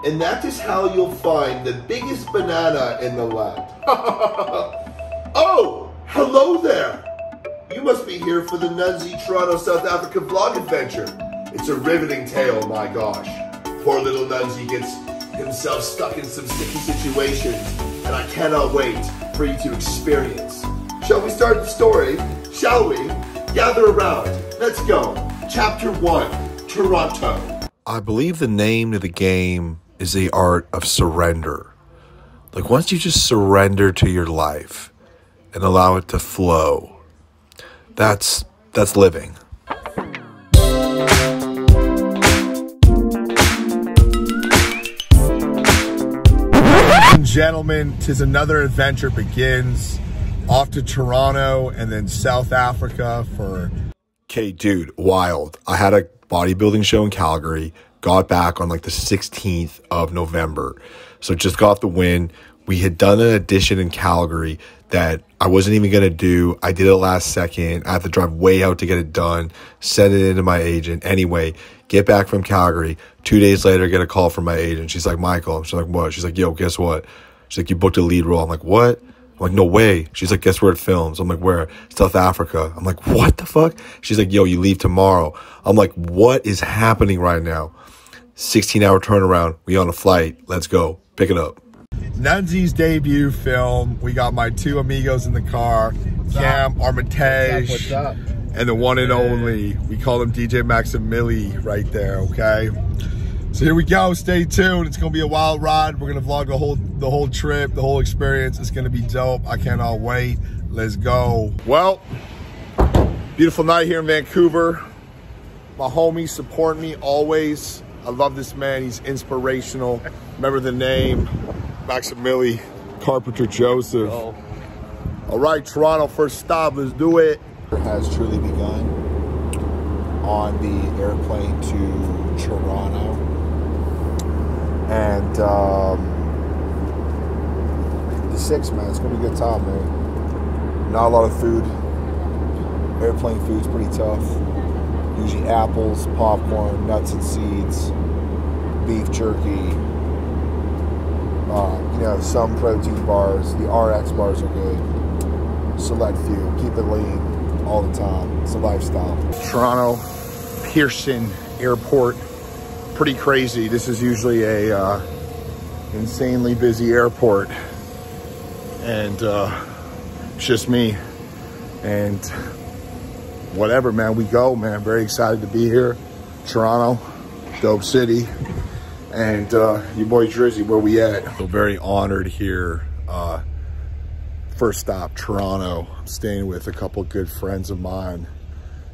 And that is how you'll find the biggest banana in the land. Oh, hello there. You must be here for the Nunzziii Toronto, South Africa vlog adventure. It's a riveting tale, my gosh. Poor little Nunzziii gets himself stuck in some sticky situations, and I cannot wait for you to experience. Shall we start the story? Shall we? Gather around. Let's go. Chapter 1, Toronto. I believe the name of the game is the art of surrender. Like once you just surrender to your life and allow it to flow, that's living. Ladies and gentlemen, 'tis another adventure begins. Off to Toronto and then South Africa for... Okay, dude, wild. I had a bodybuilding show in Calgary, got back on like the 16th of November. So just got the win. We had done an audition in Calgary that I wasn't even going to do. I did it last second. I had to drive way out to get it done, send it into my agent. Anyway, get back from Calgary. 2 days later, get a call from my agent. She's like, Michael. She's like, what? She's like, yo, guess what? She's like, you booked a lead role. I'm like, what? I'm like, no way. She's like, guess where it films? I'm like, where? South Africa. I'm like, what the fuck? She's like, yo, you leave tomorrow. I'm like, what is happening right now? 16-hour turnaround. We on a flight. Let's go. Pick it up. Nunzzii's debut film. We got my two amigos in the car, Cam, Armitage, and the one and only. We call him DJ Max and Millie right there, okay? So here we go. Stay tuned. It's gonna be a wild ride. We're gonna vlog the whole trip, the whole experience. It's gonna be dope. I cannot wait. Let's go. Well, beautiful night here in Vancouver. My homies support me always. I love this man. He's inspirational. Remember the name, Max and Millie, Carpenter Joseph. Oh. All right, Toronto, first stop. Let's do it. Has truly begun on the airplane to Toronto. And the 6th, man, it's gonna be a good time, man. Not a lot of food. Airplane food's pretty tough. Usually apples, popcorn, nuts and seeds, beef jerky, you know, some protein bars. The RX bars are good. Select few. Keep it lean all the time. It's a lifestyle. Toronto, Pearson Airport. Pretty crazy. This is usually a insanely busy airport, and it's just me and whatever, man. We go, man. Very excited to be here. Toronto, dope city, and your boy Drizzy, where we at? So very honored here. First stop, Toronto. I'm staying with a couple good friends of mine,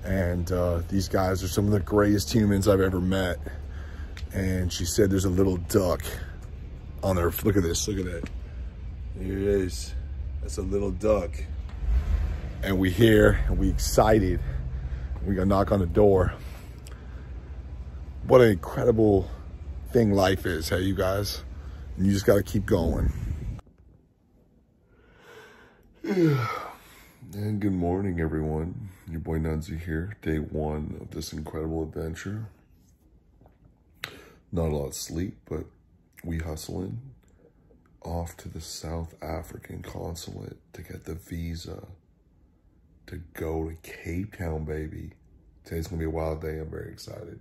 and these guys are some of the greatest humans I've ever met. And she said there's a little duck on there. Look at this, look at that. Here it is. That's a little duck. And we here, and we excited. We gonna knock on the door. What an incredible thing life is, hey, you guys. And you just gotta keep going. And good morning, everyone. Your boy Nunzziii here. Day 1 of this incredible adventure. Not a lot of sleep, but we hustling off to the South African consulate to get the visa to go to Cape Town, baby. Today's gonna be a wild day. I'm very excited.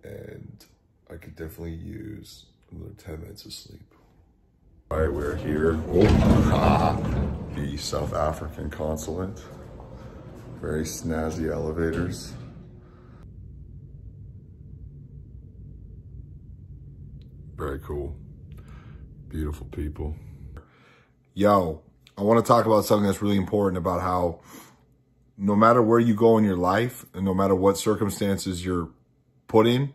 And I could definitely use another 10 minutes of sleep. All right, we're here. The South African consulate. Very snazzy elevators. Very cool. Beautiful people. Yo, I want to talk about something that's really important about how no matter where you go in your life and no matter what circumstances you're put in,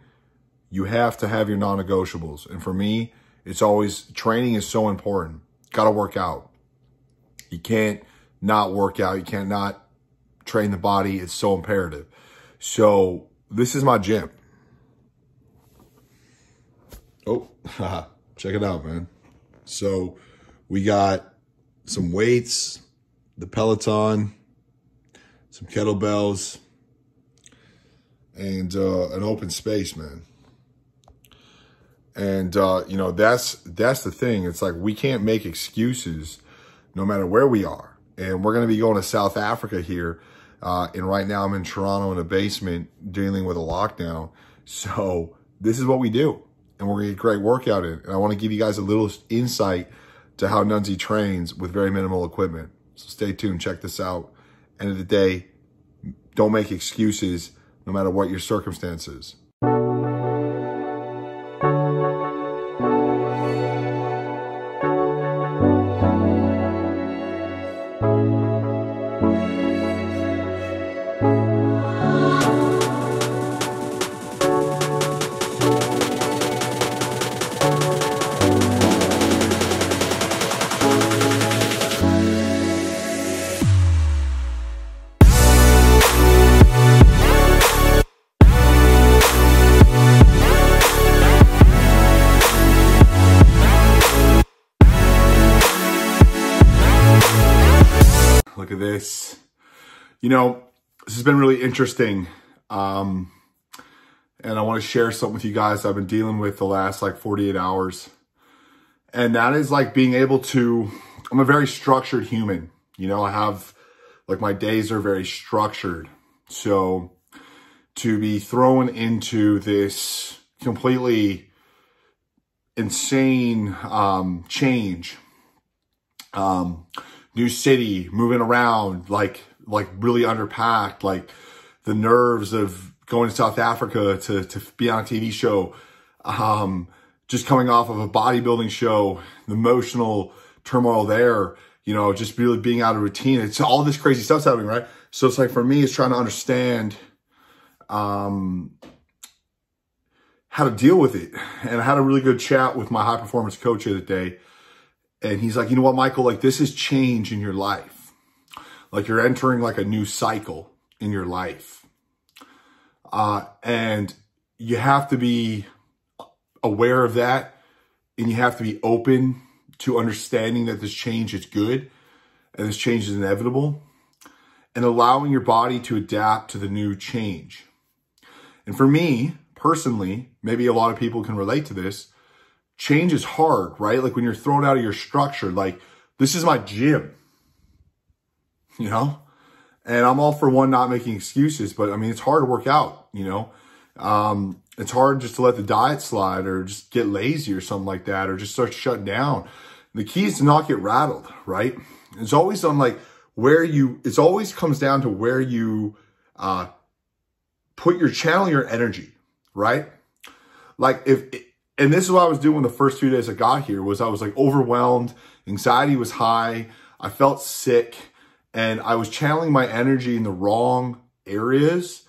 you have to have your non-negotiables. And for me, it's always training is so important. Got to work out. You can't not work out. You can't not train the body. It's so imperative. So this is my gym. Oh, check it out, man. So we got some weights, the Peloton, some kettlebells, and an open space, man. And, you know, that's the thing. It's like, we can't make excuses no matter where we are. And we're going to be going to South Africa here. And right now I'm in Toronto in a basement dealing with a lockdown. So this is what we do. And we're going to get a great workout in. And I want to give you guys a little insight to how Nunzziii trains with very minimal equipment. So stay tuned. Check this out. End of the day, don't make excuses no matter what your circumstances. Look at this. You know, this has been really interesting. And I want to share something with you guys I've been dealing with the last like 48 hours. And that is like being able to, I'm a very structured human. You know, I have like my days are very structured. So to be thrown into this completely insane change, new city, moving around, like really underpacked, like the nerves of going to South Africa to be on a TV show, just coming off of a bodybuilding show, the emotional turmoil there, you know, just really being out of routine. It's all this crazy stuff's happening, right? So it's like, for me, it's trying to understand how to deal with it. And I had a really good chat with my high performance coach the other day. And he's like, you know what, Michael, like this is change in your life. Like you're entering like a new cycle in your life. And you have to be aware of that. And you have to be open to understanding that this change is good and this change is inevitable, and allowing your body to adapt to the new change. And for me personally, maybe a lot of people can relate to this. Change is hard, right? Like when you're thrown out of your structure, like this is my gym, you know? And I'm all for one, not making excuses, but I mean, it's hard to work out, you know? It's hard just to let the diet slide or just get lazy or something like that, or just start shutting down. The key is to not get rattled, right? It's always on like it always comes down to where you channel your energy, right? Like and this is what I was doing the first 2 days I got here, was I was like overwhelmed. Anxiety was high. I felt sick, and I was channeling my energy in the wrong areas,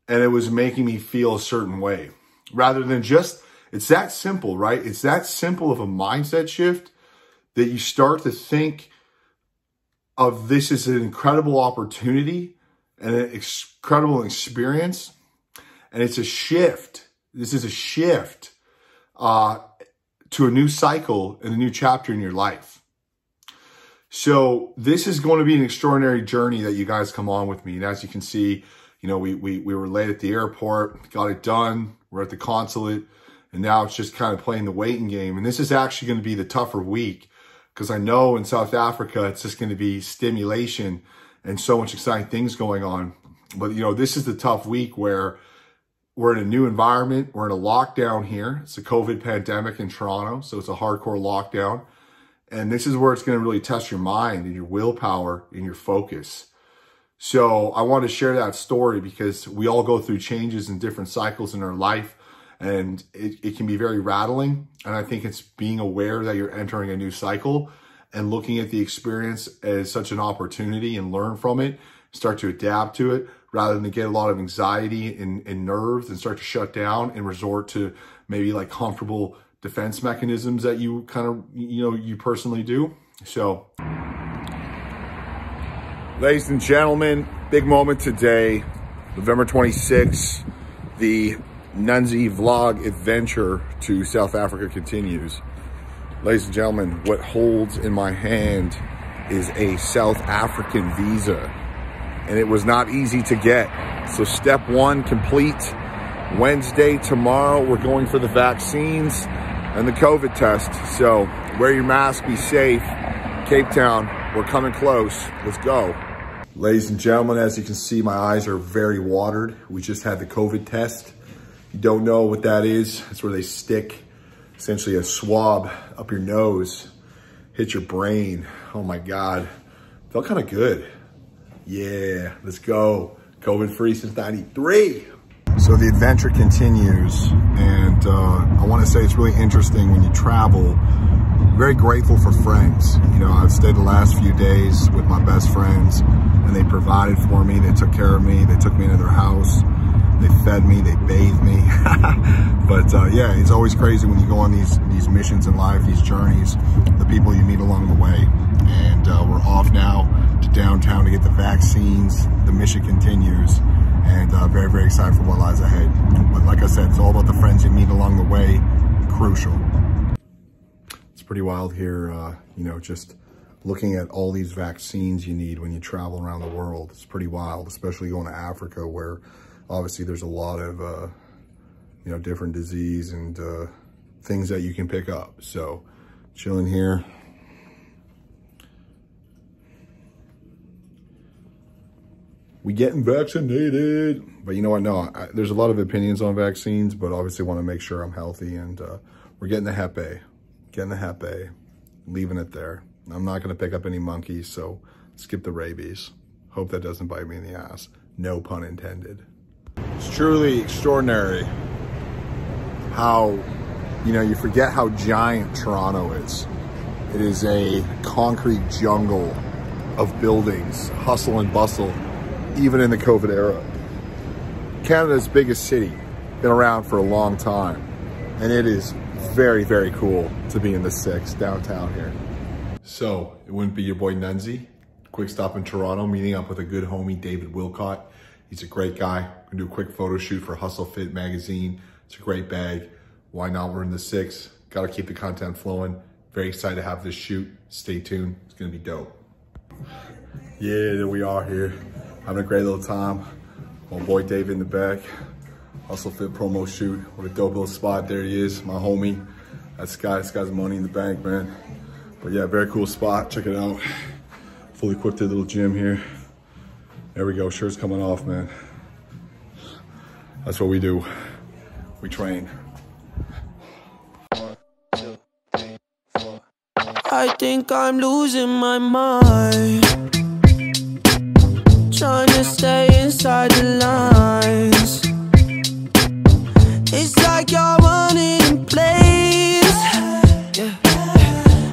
and it was making me feel a certain way rather than just, it's that simple, right? It's that simple of a mindset shift that you start to think of this as an incredible opportunity and an incredible experience. And it's a shift. This is a shift to a new cycle and a new chapter in your life. So this is going to be an extraordinary journey that you guys come on with me. And as you can see, you know, we were late at the airport, got it done. We're at the consulate, and now it's just kind of playing the waiting game. And this is actually going to be the tougher week, because I know in South Africa, it's just going to be stimulation and so much exciting things going on. But, you know, this is the tough week where we're in a new environment. We're in a lockdown here. It's a COVID pandemic in Toronto, so it's a hardcore lockdown. And this is where it's going to really test your mind and your willpower and your focus. So I want to share that story because we all go through changes and different cycles in our life, and it can be very rattling. And I think it's being aware that you're entering a new cycle and looking at the experience as such an opportunity and learn from it, start to adapt to it, rather than get a lot of anxiety and nerves and start to shut down and resort to maybe like comfortable defense mechanisms that you kind of, you know, you personally do. So, ladies and gentlemen, big moment today, November 26th, the Nunzziii vlog adventure to South Africa continues. Ladies and gentlemen, what holds in my hand is a South African visa, and it was not easy to get. So step one complete. Wednesday, tomorrow, we're going for the vaccines. and the COVID test. So wear your mask, be safe. Cape Town, we're coming close. Let's go. Ladies and gentlemen, as you can see, my eyes are very watered. We just had the COVID test. If you don't know what that is, it's where they stick essentially a swab up your nose, hit your brain. Oh my God, felt kind of good. Yeah, let's go. COVID-free since '93. So the adventure continues, and I want to say it's really interesting when you travel. Very grateful for friends. You know, I've stayed the last few days with my best friends, and they provided for me. They took care of me. They took me into their house. They fed me. They bathed me. But yeah, it's always crazy when you go on these missions in life, these journeys, the people you meet along the way. And we're off now to downtown to get the vaccines. The mission continues, and very, very excited for what lies ahead. But like I said, it's all about the friends you meet along the way. Crucial. It's pretty wild here, you know, just looking at all these vaccines you need when you travel around the world. It's pretty wild, especially going to Africa, where obviously there's a lot of, you know, different disease and things that you can pick up. So chilling here. We getting vaccinated. But you know what, no, there's a lot of opinions on vaccines, but obviously want to make sure I'm healthy, and we're getting the Hep A. Getting the Hep A, leaving it there. I'm not gonna pick up any monkeys, so skip the rabies. Hope that doesn't bite me in the ass. No pun intended. It's truly extraordinary how, you know, you forget how giant Toronto is. It is a concrete jungle of buildings, hustle and bustle, even in the COVID era. Canada's biggest city, been around for a long time, and it is very, very cool to be in the 6 downtown here. So it wouldn't be your boy Nunzziii. Quick stop in Toronto, meeting up with a good homie, 𝒕𝒍𝒂𝒏𝒂𝒃. He's a great guy. Gonna do a quick photo shoot for Hustle Fit magazine. It's a great bag. Why not? We're in the 6. Gotta keep the content flowing. Very excited to have this shoot. Stay tuned. It's gonna be dope. Yeah, there we are here. Having a great little time. My boy Dave in the back. Hustle Fit promo shoot. What a dope little spot. There he is, my homie. That's Sky. This guy's money in the bank, man. But yeah, very cool spot. Check it out. Fully equipped little gym here. There we go. Shirt's coming off, man. That's what we do. We train. 1, 2, 3, 4. I think I'm losing my mind. Trying to stay inside the lines. It's like you're running in place. Yeah.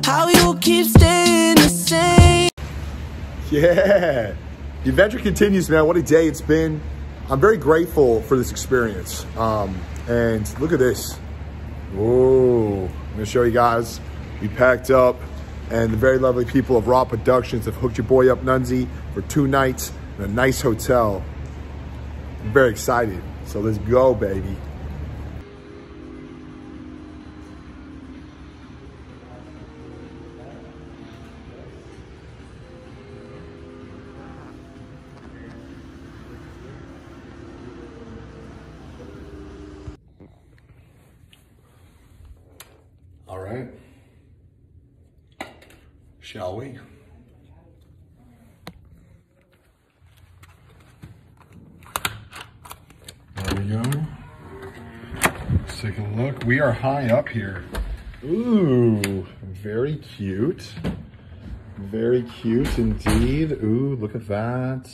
How you keep staying the same. Yeah. The adventure continues, man. What a day it's been. I'm very grateful for this experience. And look at this. Whoa. I'm gonna show you guys. We packed up, and the very lovely people of Raw Productions have hooked your boy up, Nunzziii, for 2 nights in a nice hotel. I'm very excited. So let's go, baby. All right. Shall we? There we go. Let's take a look. We are high up here. Ooh, very cute. Very cute indeed. Ooh, look at that.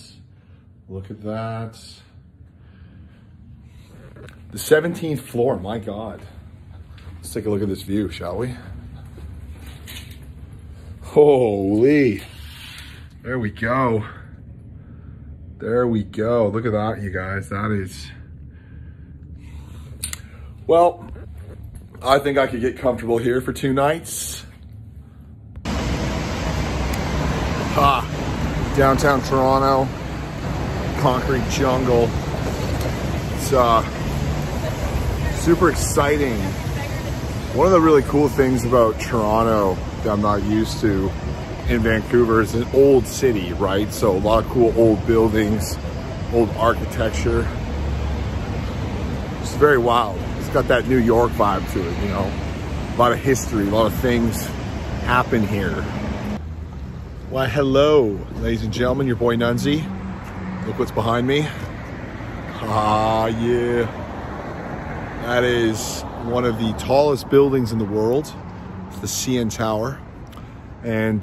Look at that. The 17th floor, my God. Let's take a look at this view, shall we? Holy. There we go. There we go. Look at that, you guys. That is... Well, I think I could get comfortable here for 2 nights. Downtown Toronto. Concrete jungle. It's super exciting. One of the really cool things about Toronto that I'm not used to in Vancouver is an old city, right? So a lot of cool old buildings, old architecture. It's very wild. It's got that New York vibe to it, you know? lot of history, a lot of things happen here. Why, hello, ladies and gentlemen, your boy Nunzziii. Look what's behind me. Ah, yeah. That is one of the tallest buildings in the world. It's the CN Tower. And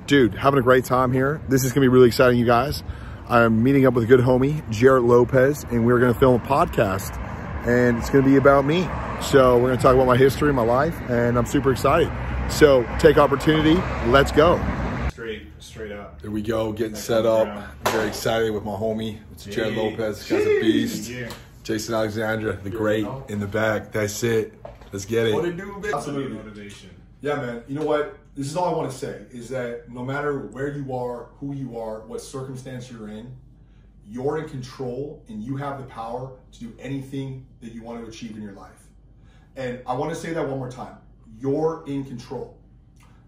dude, having a great time here. This is gonna be really exciting, you guys. I'm meeting up with a good homie, 𝒍�𝒂𝒏𝒆, and we're gonna film a podcast. And it's gonna be about me. So we're gonna talk about my history, my life, and I'm super excited. So take opportunity, let's go. Straight up. There we go, getting set up. I'm very excited with my homie. It's 𝒍�𝒂𝒏𝒆, this guy's a beast. Yeah. Jason Alexandra, the great, in the back. That's it. Let's get it. What it do, bitch? Absolutely. Motivation. Yeah, man. You know what? This is all I want to say, is that no matter where you are, who you are, what circumstance you're in, you're in control and you have the power to do anything that you want to achieve in your life. And I want to say that one more time. You're in control.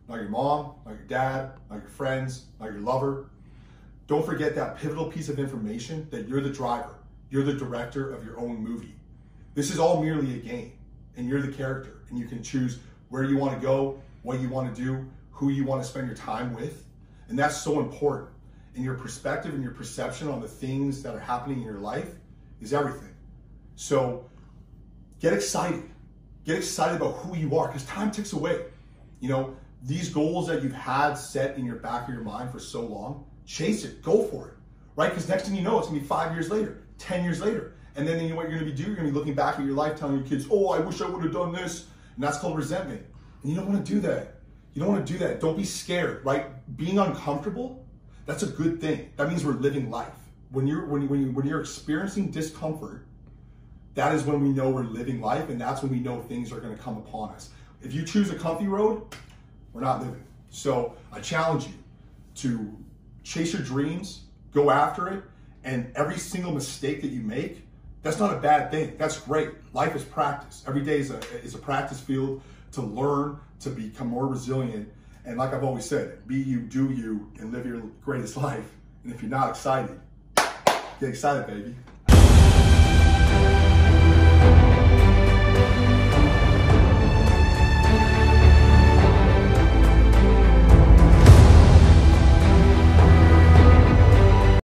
Not your mom, not your dad, not your friends, not your lover. Don't forget that pivotal piece of information, that you're the driver. You're the director of your own movie. This is all merely a game, and you're the character, and you can choose where you want to go, what you want to do, who you want to spend your time with. And that's so important. And your perspective and your perception on the things that are happening in your life is everything. So get excited. Get excited about who you are, because time ticks away. You know, these goals that you've had set in your back of your mind for so long, chase it, go for it, right? Because next thing you know, it's gonna be 5 years later, 10 years later. And then you know what you're gonna be doing? You're gonna be looking back at your life telling your kids, oh, I wish I would have done this. And that's called resentment. And you don't wanna do that. You don't wanna do that. Don't be scared, right? Being uncomfortable, that's a good thing. That means we're living life. When you're experiencing discomfort, that is when we know we're living life, and that's when we know things are gonna come upon us. If you choose a comfy road, we're not living. So I challenge you to chase your dreams, go after it, and every single mistake that you make, that's not a bad thing. That's great. Life is practice. Every day is a practice field to learn, to become more resilient. And like I've always said, be you, do you, and live your greatest life. And if you're not excited, get excited, baby.